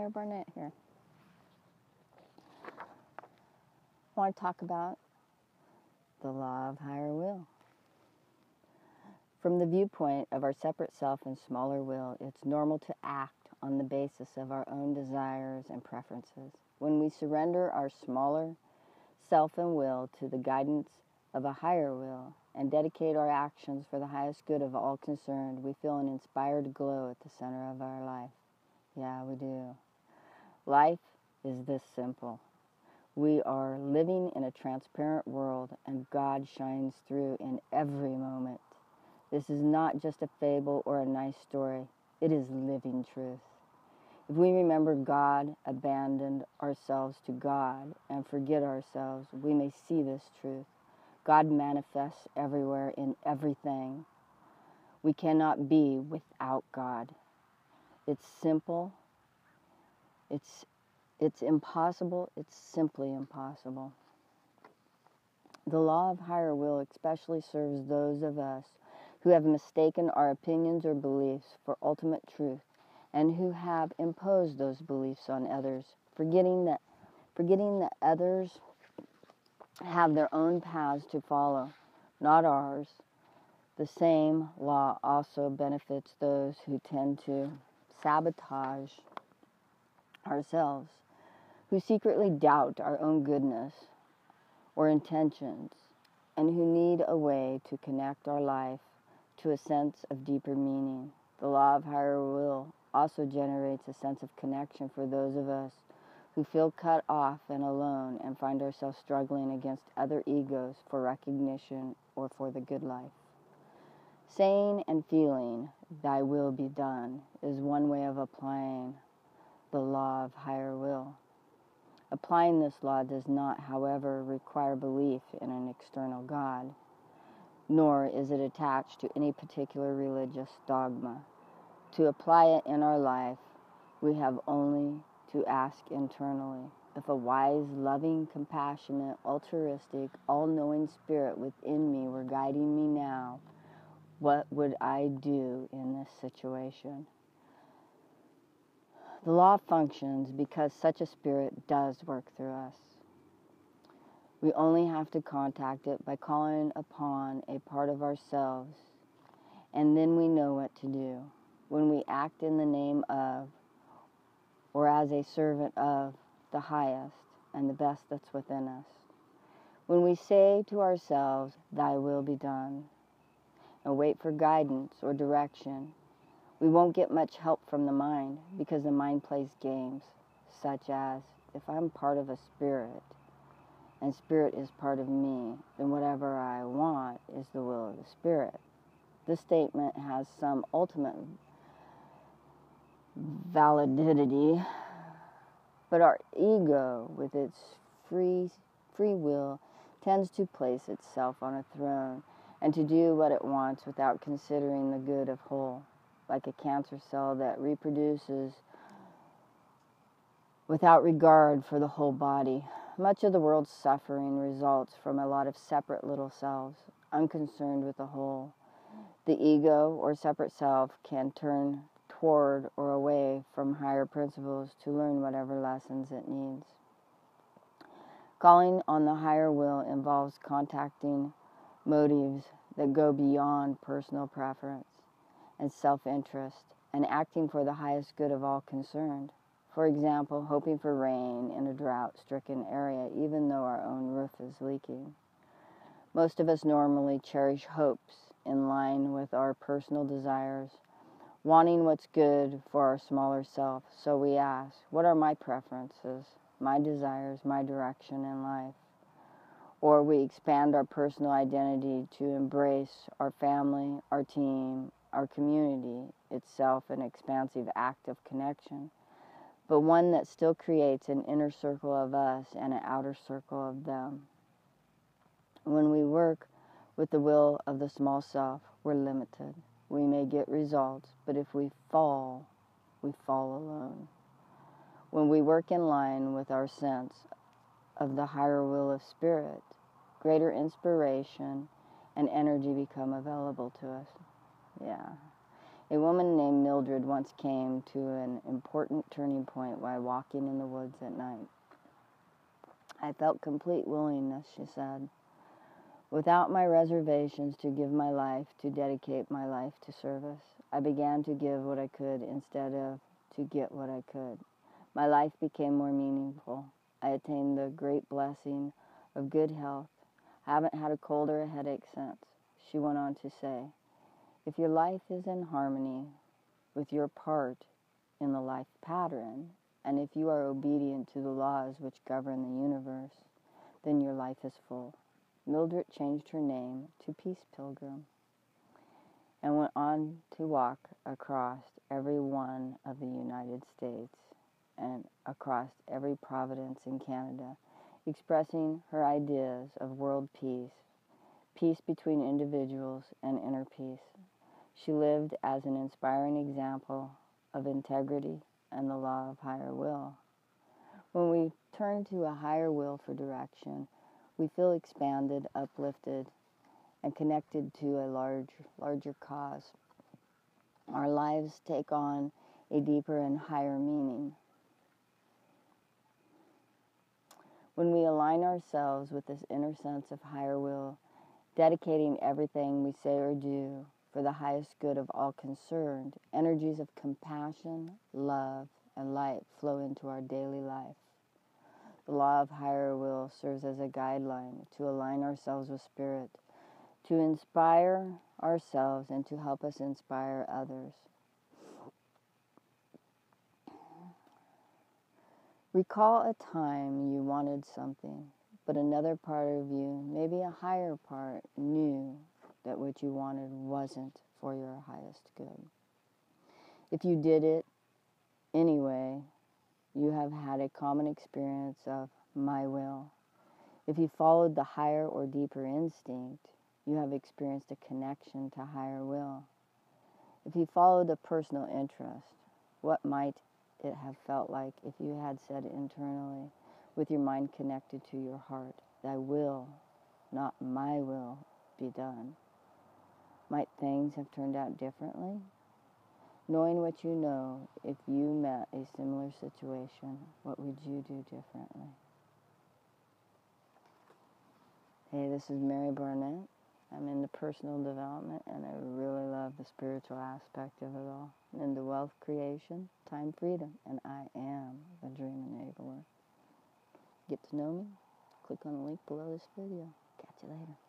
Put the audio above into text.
Mare Barnett here. I want to talk about the law of higher will. From the viewpoint of our separate self and smaller will, it's normal to act on the basis of our own desires and preferences. When we surrender our smaller self and will to the guidance of a higher will and dedicate our actions for the highest good of all concerned, we feel an inspired glow at the center of our life. Yeah, we do. Life is this simple. We are living in a transparent world, and God shines through in every moment. This is not just a fable or a nice story. It is living truth. If we remember God, abandon ourselves to God, and forget ourselves, we may see this truth. God manifests everywhere in everything. We cannot be without God. It's simple. It's impossible. It's simply impossible. The law of higher will especially serves those of us who have mistaken our opinions or beliefs for ultimate truth and who have imposed those beliefs on others, forgetting that others have their own paths to follow, not ours. The same law also benefits those who tend to sabotage ourselves, who secretly doubt our own goodness or intentions, and who need a way to connect our life to a sense of deeper meaning. The law of higher will also generates a sense of connection for those of us who feel cut off and alone and find ourselves struggling against other egos for recognition or for the good life. Saying and feeling, "Thy will be done," is one way of applying the law of higher will. Applying this law does not, however, require belief in an external God, nor is it attached to any particular religious dogma. To apply it in our life, we have only to ask internally, if a wise, loving, compassionate, altruistic, all-knowing spirit within me were guiding me now, what would I do in this situation? The law functions because such a spirit does work through us. We only have to contact it by calling upon a part of ourselves, and then we know what to do. When we act in the name of, or as a servant of, the highest and the best that's within us. When we say to ourselves, "Thy will be done," and wait for guidance or direction, we won't get much help from the mind, because the mind plays games, such as, if I'm part of a spirit, and spirit is part of me, then whatever I want is the will of the spirit. This statement has some ultimate validity, but our ego, with its free will, tends to place itself on a throne and to do what it wants without considering the good of whole, like a cancer cell that reproduces without regard for the whole body. Much of the world's suffering results from a lot of separate little selves, unconcerned with the whole. The ego, or separate self, can turn toward or away from higher principles to learn whatever lessons it needs. Calling on the higher will involves contacting motives that go beyond personal preference and self-interest and acting for the highest good of all concerned. For example, hoping for rain in a drought-stricken area even though our own roof is leaking. Most of us normally cherish hopes in line with our personal desires, wanting what's good for our smaller self. So we ask, what are my preferences, my desires, my direction in life? Or we expand our personal identity to embrace our family, our team, our community, itself an expansive act of connection, but one that still creates an inner circle of us and an outer circle of them. When we work with the will of the small self, we're limited. We may get results, but if we fall alone. When we work in line with our sense of the higher will of spirit, greater inspiration and energy become available to us. Yeah. A woman named Mildred once came to an important turning point while walking in the woods at night. I felt complete willingness, she said, without my reservations to give my life, to dedicate my life to service. I began to give what I could instead of to get what I could. My life became more meaningful. I attained the great blessing of good health. I haven't had a cold or a headache since. She went on to say, if your life is in harmony with your part in the life pattern, and if you are obedient to the laws which govern the universe, then your life is full. Mildred changed her name to Peace Pilgrim and went on to walk across every one of the United States and across every province in Canada, expressing her ideas of world peace, peace between individuals and inner peace. She lived as an inspiring example of integrity and the law of higher will. When we turn to a higher will for direction, we feel expanded, uplifted, and connected to a larger cause. Our lives take on a deeper and higher meaning. When we align ourselves with this inner sense of higher will, dedicating everything we say or do for the highest good of all concerned, energies of compassion, love, and light flow into our daily life. The law of higher will serves as a guideline to align ourselves with spirit, to inspire ourselves and to help us inspire others. Recall a time you wanted something, but another part of you, maybe a higher part, knew that what you wanted wasn't for your highest good. If you did it anyway, you have had a common experience of my will. If you followed the higher or deeper instinct, you have experienced a connection to higher will. If you followed a personal interest, what might it have felt like if you had said internally, with your mind connected to your heart, thy will, not my will, be done? Might things have turned out differently? Knowing what you know, if you met a similar situation, what would you do differently? Hey, this is Mare Barnett. I'm into personal development, and I really love the spiritual aspect of it all. I'm into wealth creation, time freedom, and I am the dream enabler. Get to know me? Click on the link below this video. Catch you later.